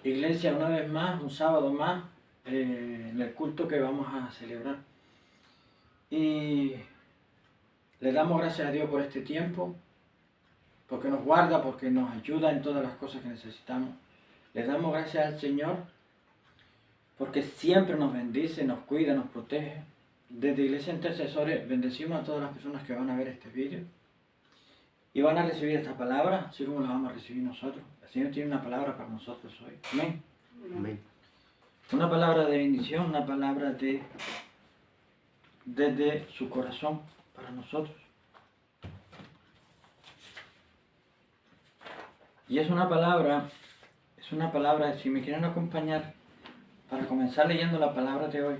Iglesia, una vez más, un sábado más, en el culto que vamos a celebrar. Y le damos gracias a Dios por este tiempo, porque nos guarda, porque nos ayuda en todas las cosas que necesitamos. Le damos gracias al Señor, porque siempre nos bendice, nos cuida, nos protege. Desde Iglesia Intercesores bendecimos a todas las personas que van a ver este vídeo y van a recibir esta palabra, así como la vamos a recibir nosotros. El Señor tiene una palabra para nosotros hoy. Amén. Amén. Una palabra de bendición, una palabra desde su corazón para nosotros. Y es una palabra, si me quieren acompañar para comenzar leyendo la palabra de hoy,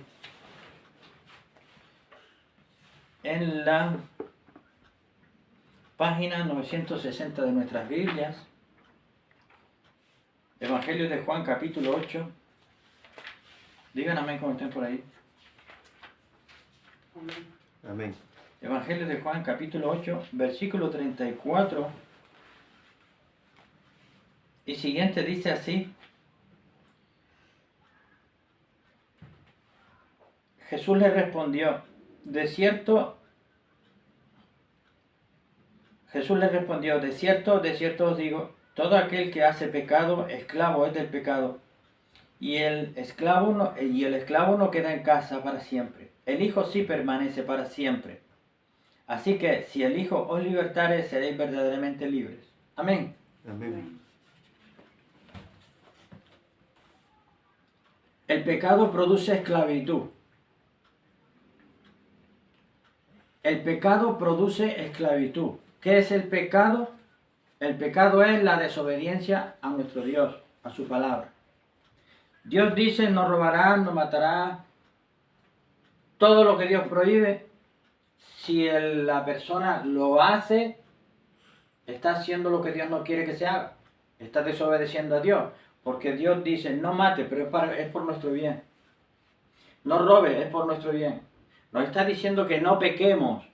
en la página 960 de nuestras Biblias, Evangelio de Juan capítulo 8. Digan amén cuando estén por ahí. Amén. Evangelio de Juan capítulo 8, versículo 34 y siguiente dice así: Jesús le respondió, de cierto de cierto os digo, todo aquel que hace pecado, esclavo es del pecado. Y el esclavo no queda en casa para siempre. El Hijo sí permanece para siempre. Así que si el Hijo os libertare, seréis verdaderamente libres. Amén. Amén. El pecado produce esclavitud. El pecado produce esclavitud. ¿Qué es el pecado? El pecado es la desobediencia a nuestro Dios, a su palabra. Dios dice, no robarás, no matarás. Todo lo que Dios prohíbe, si la persona lo hace, está haciendo lo que Dios no quiere que se haga. Está desobedeciendo a Dios. Porque Dios dice, no mate, pero es por nuestro bien. No robe, es por nuestro bien. Nos está diciendo que no pequemos,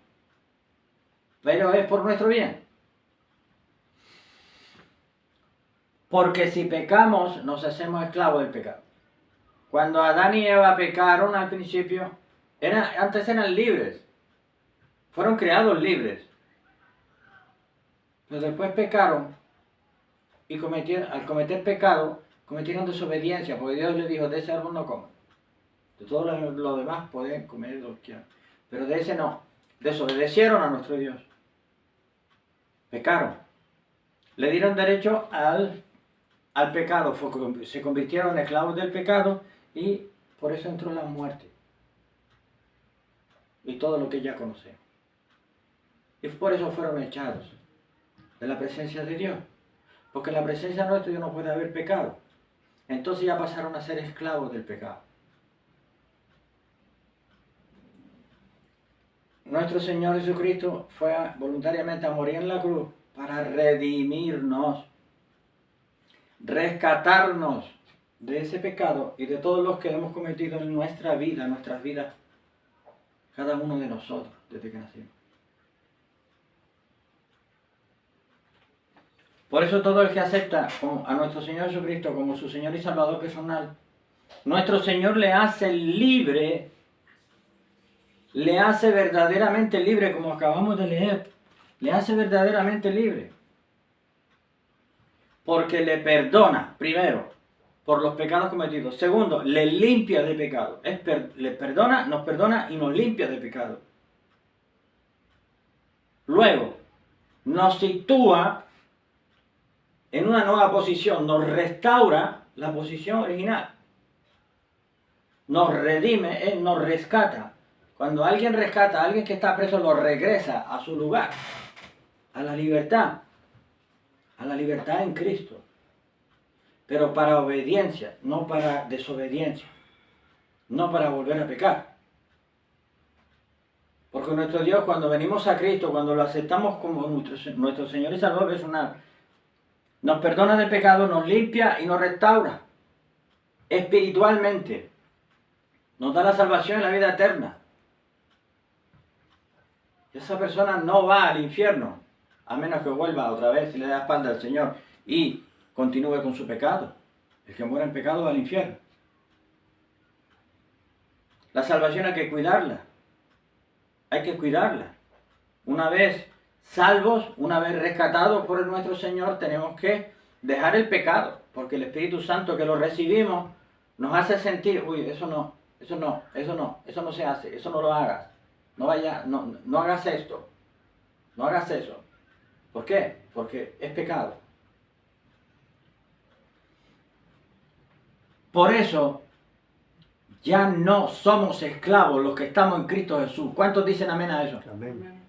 pero es por nuestro bien. Porque si pecamos, nos hacemos esclavos del pecado. Cuando Adán y Eva pecaron al principio, antes eran libres. Fueron creados libres. Pero después pecaron y al cometer pecado, cometieron desobediencia, porque Dios les dijo, de ese árbol no coman. De todo lo demás pueden comer lo que quieran. Pero de ese no. Desobedecieron a nuestro Dios. Pecaron. Le dieron derecho al pecado. Se convirtieron en esclavos del pecado y por eso entró la muerte. Y todo lo que ya conocemos. Y por eso fueron echados de la presencia de Dios. Porque en la presencia nuestra Dios no puede haber pecado. Entonces ya pasaron a ser esclavos del pecado. Nuestro Señor Jesucristo fue voluntariamente a morir en la cruz para redimirnos, rescatarnos de ese pecado y de todos los que hemos cometido en nuestras vidas, cada uno de nosotros, desde que nacimos. Por eso todo el que acepta a nuestro Señor Jesucristo como su Señor y Salvador personal, nuestro Señor le hace libre, le hace verdaderamente libre, como acabamos de leer, le hace verdaderamente libre. Porque le perdona, primero, por los pecados cometidos. Segundo, le limpia de pecado. Le perdona, nos perdona y nos limpia de pecado. Luego, nos sitúa en una nueva posición, nos restaura la posición original. Nos redime, nos rescata. Cuando alguien rescata a alguien que está preso, lo regresa a su lugar, a la libertad en Cristo. Pero para obediencia, no para desobediencia, no para volver a pecar. Porque nuestro Dios, cuando venimos a Cristo, cuando lo aceptamos como nuestro Señor y Salvador personal, nos perdona de pecado, nos limpia y nos restaura espiritualmente. Nos da la salvación y la vida eterna. Y esa persona no va al infierno, a menos que vuelva otra vez y le dé la espalda al Señor y continúe con su pecado. El que muera en pecado va al infierno. La salvación hay que cuidarla. Hay que cuidarla. Una vez salvos, una vez rescatados por nuestro Señor, tenemos que dejar el pecado, porque el Espíritu Santo que lo recibimos nos hace sentir, uy, eso no se hace, eso no lo hagas. No hagas esto. No hagas eso. ¿Por qué? Porque es pecado. Por eso, ya no somos esclavos los que estamos en Cristo Jesús. ¿Cuántos dicen amén a eso? Amén.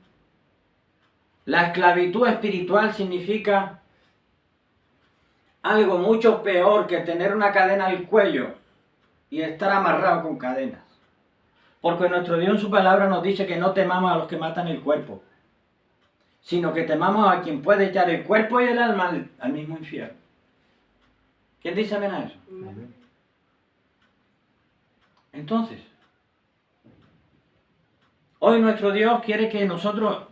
La esclavitud espiritual significa algo mucho peor que tener una cadena al cuello y estar amarrado con cadenas. Porque nuestro Dios en su palabra nos dice que no temamos a los que matan el cuerpo, sino que temamos a quien puede echar el cuerpo y el alma al mismo infierno. ¿Quién dice amén a eso? Amén. Entonces, hoy nuestro Dios quiere que nosotros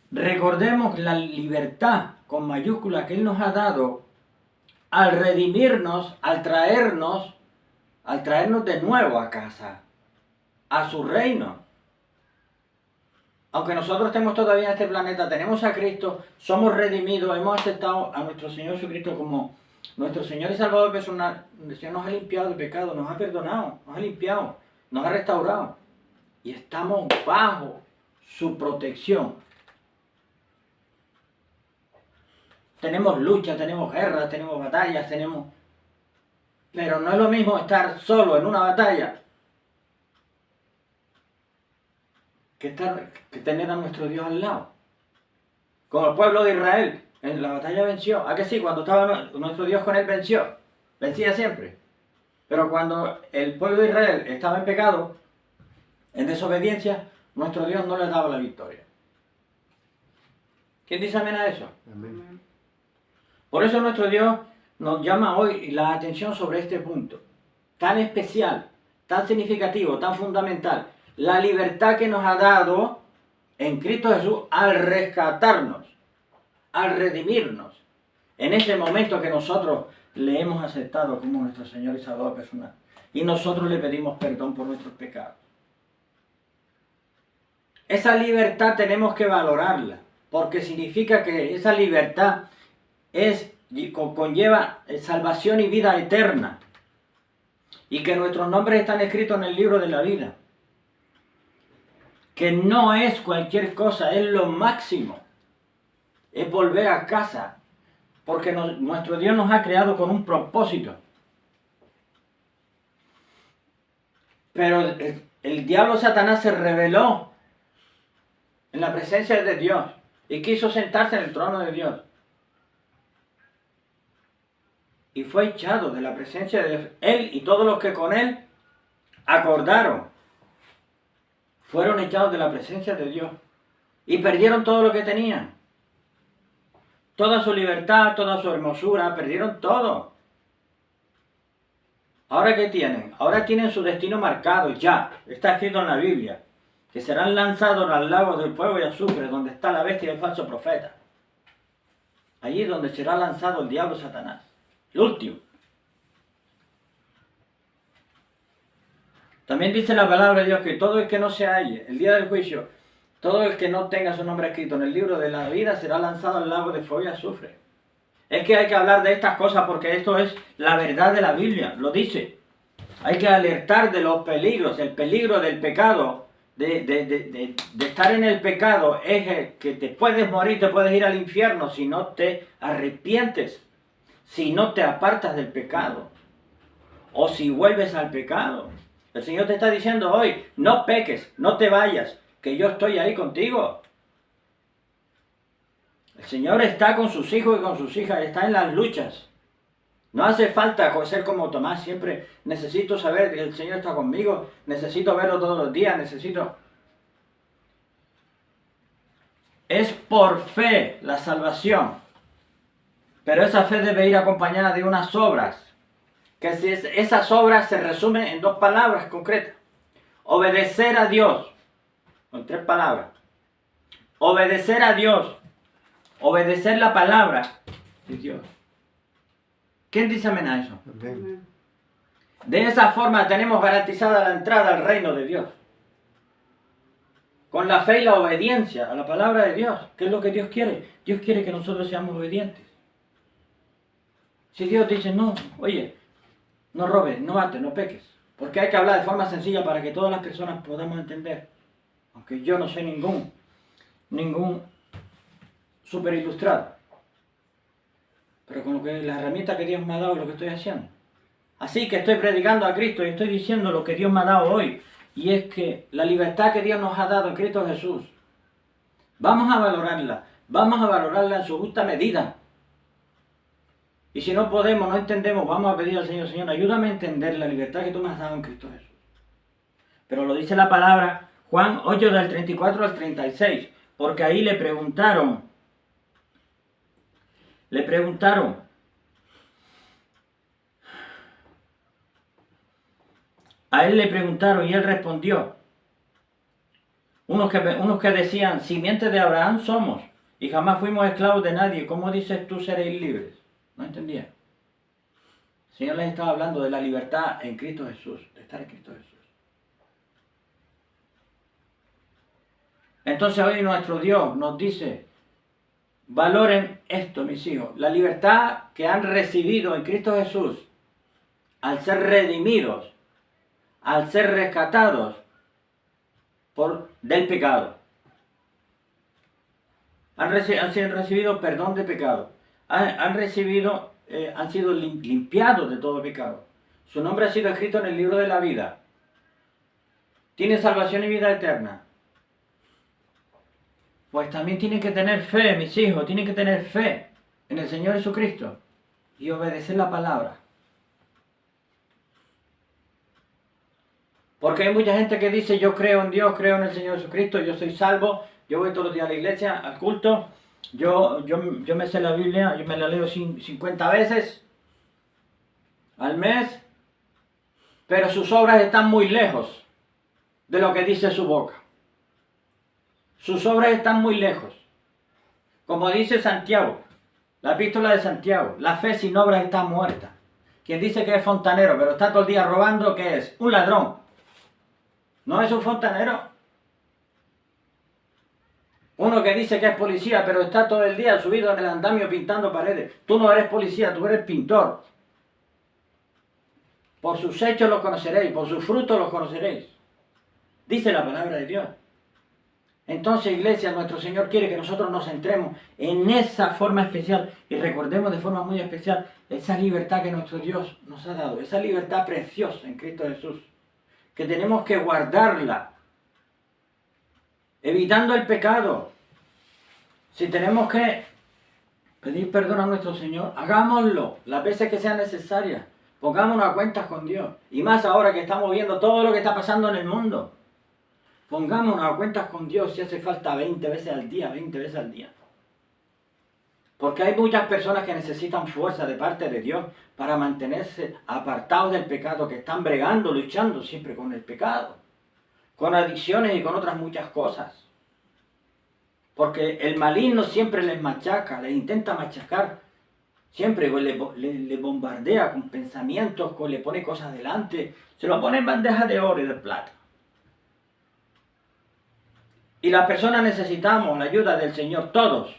recordemos la libertad con mayúsculas que Él nos ha dado al redimirnos, al traernos de nuevo a casa, a su reino. Aunque nosotros estemos todavía en este planeta, tenemos a Cristo, somos redimidos, hemos aceptado a nuestro Señor Jesucristo como nuestro Señor y Salvador personal. El Señor nos ha limpiado de pecado, nos ha perdonado, nos ha limpiado, nos ha restaurado. Y estamos bajo su protección. Tenemos luchas, tenemos guerras, tenemos batallas, pero no es lo mismo estar solo en una batalla que tener a nuestro Dios al lado. Como el pueblo de Israel, en la batalla venció. ¿A que sí? Cuando estaba nuestro Dios con él venció. Vencía siempre. Pero cuando el pueblo de Israel estaba en pecado, en desobediencia, nuestro Dios no le daba la victoria. ¿Quién dice amén a eso? Amén. Por eso nuestro Dios nos llama hoy la atención sobre este punto, tan especial, tan significativo, tan fundamental. La libertad que nos ha dado en Cristo Jesús al rescatarnos, al redimirnos, en ese momento que nosotros le hemos aceptado como nuestro Señor y Salvador personal. Y nosotros le pedimos perdón por nuestros pecados. Esa libertad tenemos que valorarla, porque significa que esa libertad conlleva salvación y vida eterna. Y que nuestros nombres están escritos en el libro de la vida. Que no es cualquier cosa, es lo máximo. Es volver a casa. Porque nuestro Dios nos ha creado con un propósito. Pero el diablo Satanás se rebeló en la presencia de Dios y quiso sentarse en el trono de Dios. Y fue echado de la presencia de Dios. Él y todos los que con él acordaron. Fueron echados de la presencia de Dios. Y perdieron todo lo que tenían. Toda su libertad, toda su hermosura, perdieron todo. ¿Ahora qué tienen? Ahora tienen su destino marcado ya. Está escrito en la Biblia. Que serán lanzados al lago del fuego y azufre, donde está la bestia y el falso profeta. Allí es donde será lanzado el diablo Satanás. El último. También dice la palabra de Dios que todo el que no se halle, el día del juicio, todo el que no tenga su nombre escrito en el libro de la vida será lanzado al lago de fuego y azufre. Es que hay que hablar de estas cosas porque esto es la verdad de la Biblia, lo dice. Hay que alertar de los peligros, el peligro del pecado, de estar en el pecado es que te puedes morir, te puedes ir al infierno si no te arrepientes. Si no te apartas del pecado o si vuelves al pecado. El Señor te está diciendo hoy, no peques, no te vayas, que yo estoy ahí contigo. El Señor está con sus hijos y con sus hijas, está en las luchas. No hace falta ser como Tomás, siempre necesito saber que el Señor está conmigo, necesito verlo todos los días, Es por fe la salvación. Pero esa fe debe ir acompañada de unas obras. Que esas obras se resumen en dos palabras concretas. Obedecer a Dios. Con tres palabras. Obedecer a Dios. Obedecer la palabra de Dios. ¿Quién dice amén a eso? Amén. Amén. De esa forma tenemos garantizada la entrada al reino de Dios. Con la fe y la obediencia a la palabra de Dios. ¿Qué es lo que Dios quiere? Dios quiere que nosotros seamos obedientes. Si Dios dice, no, oye, no robes, no mates, no peques. Porque hay que hablar de forma sencilla para que todas las personas podamos entender. Aunque yo no soy ningún super ilustrado. Pero con lo que la herramienta que Dios me ha dado es lo que estoy haciendo. Así que estoy predicando a Cristo y estoy diciendo lo que Dios me ha dado hoy. Y es que la libertad que Dios nos ha dado en Cristo Jesús, vamos a valorarla en su justa medida. Y si no podemos, no entendemos, vamos a pedir al Señor, Señor, ayúdame a entender la libertad que tú me has dado en Cristo Jesús. Pero lo dice la palabra, Juan 8 del 34 al 36, porque ahí le preguntaron, a él le preguntaron y él respondió. Unos que decían, simiente de Abraham somos y jamás fuimos esclavos de nadie. ¿Cómo dices tú seréis libres? No entendía. El Señor les estaba hablando de la libertad en Cristo Jesús, de estar en Cristo Jesús. Entonces hoy nuestro Dios nos dice, valoren esto, mis hijos, la libertad que han recibido en Cristo Jesús al ser redimidos, al ser rescatados del pecado. Han recibido perdón de pecado. Han sido limpiados de todo pecado. Su nombre ha sido escrito en el libro de la vida. Tienen salvación y vida eterna. Pues también tienen que tener fe, mis hijos, tienen que tener fe en el Señor Jesucristo y obedecer la palabra. Porque hay mucha gente que dice, yo creo en Dios, creo en el Señor Jesucristo, yo soy salvo, yo voy todos los días a la iglesia, al culto, yo me sé la Biblia, yo me la leo 50 veces al mes, pero sus obras están muy lejos de lo que dice su boca. Sus obras están muy lejos. Como dice Santiago, la epístola de Santiago, la fe sin obras está muerta. Quien dice que es fontanero, pero está todo el día robando, ¿qué es? Un ladrón. No es un fontanero. Uno que dice que es policía, pero está todo el día subido en el andamio pintando paredes. Tú no eres policía, tú eres pintor. Por sus hechos los conoceréis, por sus frutos los conoceréis. Dice la palabra de Dios. Entonces, iglesia, nuestro Señor quiere que nosotros nos centremos en esa forma especial y recordemos de forma muy especial esa libertad que nuestro Dios nos ha dado, esa libertad preciosa en Cristo Jesús, que tenemos que guardarla, evitando el pecado. Si tenemos que pedir perdón a nuestro Señor, hagámoslo las veces que sean necesarias, pongámonos a cuentas con Dios, y más ahora que estamos viendo todo lo que está pasando en el mundo. Pongámonos a cuentas con Dios si hace falta 20 veces al día, 20 veces al día. Porque hay muchas personas que necesitan fuerza de parte de Dios para mantenerse apartados del pecado, que están bregando, luchando siempre con el pecado, con adicciones y con otras muchas cosas. Porque el maligno siempre les machaca, les intenta machacar, siempre le bombardea con pensamientos, le pone cosas delante, se lo pone en bandeja de oro y de plata. Y las personas necesitamos la ayuda del Señor, todos,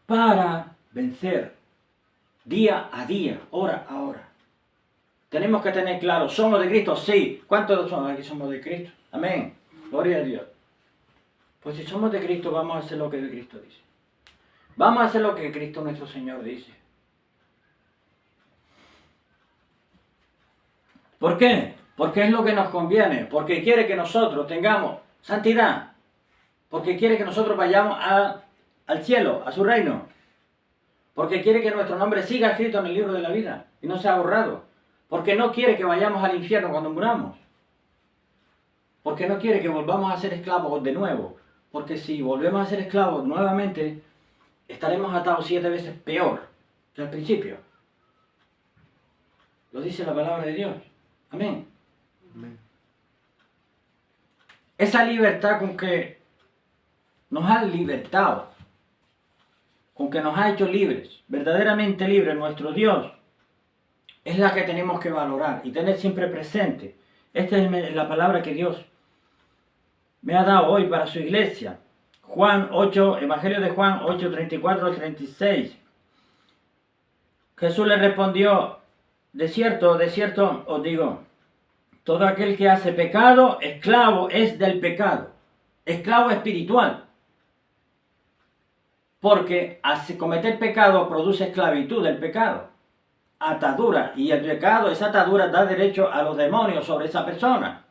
para vencer día a día, hora a hora. Tenemos que tener claro, ¿somos de Cristo? Sí. ¿Cuántos somos aquí somos de Cristo? Amén. Gloria a Dios. Pues si somos de Cristo, vamos a hacer lo que Cristo dice. Vamos a hacer lo que Cristo nuestro Señor dice. ¿Por qué? Porque es lo que nos conviene, porque quiere que nosotros tengamos santidad, porque quiere que nosotros vayamos al cielo, a su reino, porque quiere que nuestro nombre siga escrito en el libro de la vida y no sea borrado, porque no quiere que vayamos al infierno cuando muramos, porque no quiere que volvamos a ser esclavos de nuevo, porque si volvemos a ser esclavos nuevamente, estaremos atados 7 veces peor que al principio. Lo dice la palabra de Dios. Amén. Amén. Esa libertad con que nos han libertado con que nos ha hecho libres, verdaderamente libres, nuestro Dios, es la que tenemos que valorar y tener siempre presente. Esta es la palabra que Dios me ha dado hoy para su iglesia. Juan 8, Evangelio de Juan 8, 34 al 36. Jesús le respondió, de cierto os digo, todo aquel que hace pecado, esclavo es del pecado, esclavo espiritual. Porque cometer pecado produce esclavitud del pecado, atadura, y el pecado, esa atadura da derecho a los demonios sobre esa persona,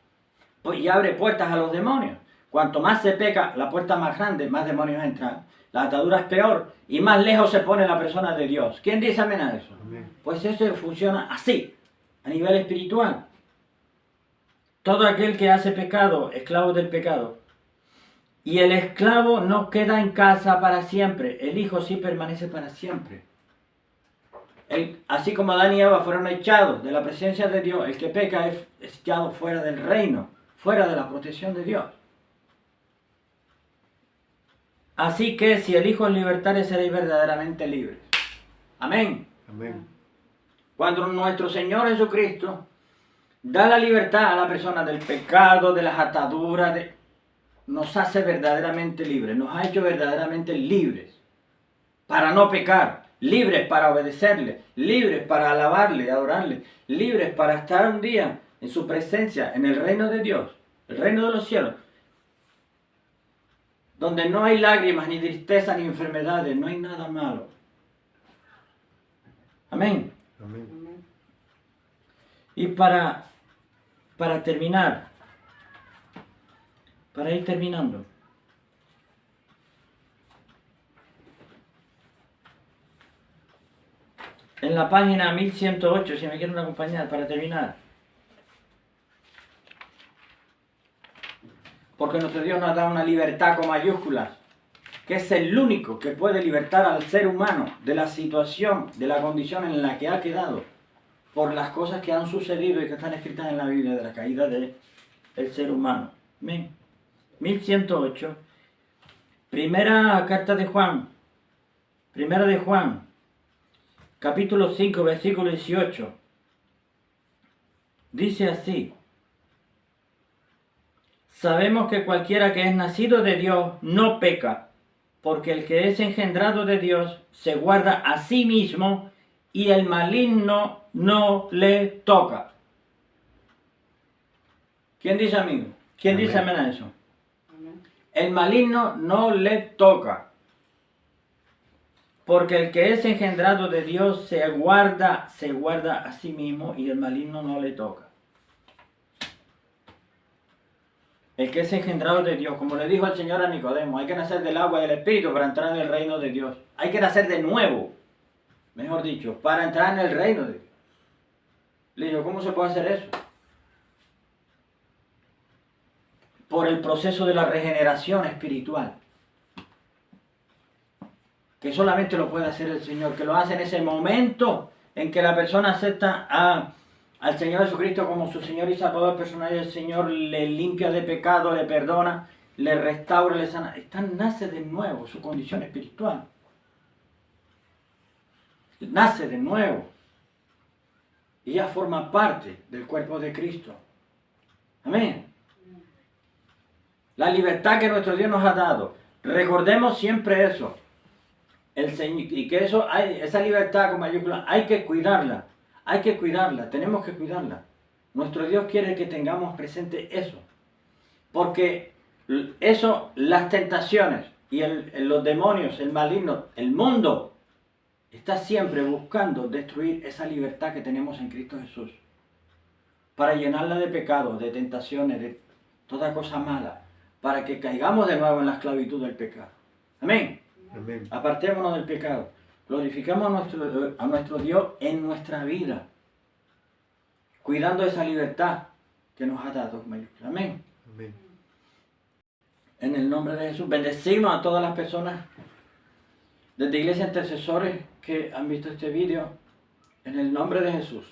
y abre puertas a los demonios. Cuanto más se peca, la puerta más grande, más demonios entran. La atadura es peor y más lejos se pone la persona de Dios. ¿Quién dice amén a eso? Amén. Pues eso funciona así, a nivel espiritual. Todo aquel que hace pecado, esclavo del pecado. Y el esclavo no queda en casa para siempre, el hijo sí permanece para siempre. Así como Adán y Eva fueron echados de la presencia de Dios, el que peca es echado fuera del reino, fuera de la protección de Dios. Así que si el Hijo os libertare, seréis verdaderamente libres. Amén. Amén. Cuando nuestro Señor Jesucristo da la libertad a la persona del pecado, de las ataduras, nos hace verdaderamente libres, nos ha hecho verdaderamente libres para no pecar, libres para obedecerle, libres para alabarle, adorarle, libres para estar un día en su presencia, en el reino de Dios, el reino de los cielos, donde no hay lágrimas, ni tristeza, ni enfermedades, no hay nada malo. Amén. Amén. Y para terminar, para ir terminando, en la página 1108, si me quieren acompañar, para terminar. Porque nuestro Dios nos da una libertad con mayúsculas, que es el único que puede libertar al ser humano de la situación, de la condición en la que ha quedado, por las cosas que han sucedido y que están escritas en la Biblia de la caída del ser humano. Amén. 1108, primera carta de Juan, primera de Juan, capítulo 5, versículo 18. Dice así: sabemos que cualquiera que es nacido de Dios no peca, porque el que es engendrado de Dios se guarda a sí mismo y el maligno no le toca. ¿Quién dice amigo? ¿Quién Amén. dice amén a eso? El maligno no le toca. Porque el que es engendrado de Dios se guarda a sí mismo y el maligno no le toca. El que es engendrado de Dios, como le dijo el Señor a Nicodemo, hay que nacer del agua y del Espíritu para entrar en el reino de Dios. Hay que nacer de nuevo, mejor dicho, para entrar en el reino de Dios. Le digo, ¿cómo se puede hacer eso? Por el proceso de la regeneración espiritual, que solamente lo puede hacer el Señor, que lo hace en ese momento en que la persona acepta al Señor Jesucristo como su Señor y Salvador personal, y el Señor le limpia de pecado, le perdona, le restaura, le sana. Nace de nuevo su condición espiritual. Nace de nuevo. Y ya forma parte del cuerpo de Cristo. Amén. La libertad que nuestro Dios nos ha dado. Recordemos siempre eso. El Señor, y que esa libertad con mayúsculas hay que cuidarla. Hay que cuidarla, tenemos que cuidarla. Nuestro Dios quiere que tengamos presente eso. Porque eso, las tentaciones y los demonios, el maligno, el mundo, está siempre buscando destruir esa libertad que tenemos en Cristo Jesús. Para llenarla de pecados, de tentaciones, de toda cosa mala. Para que caigamos de nuevo en la esclavitud del pecado. Amén. Amén. Apartémonos del pecado. Glorificamos a nuestro Dios en nuestra vida, cuidando esa libertad que nos ha dado. Amén. Amén. En el nombre de Jesús, bendecimos a todas las personas desde Iglesia Intercesores que han visto este vídeo. En el nombre de Jesús.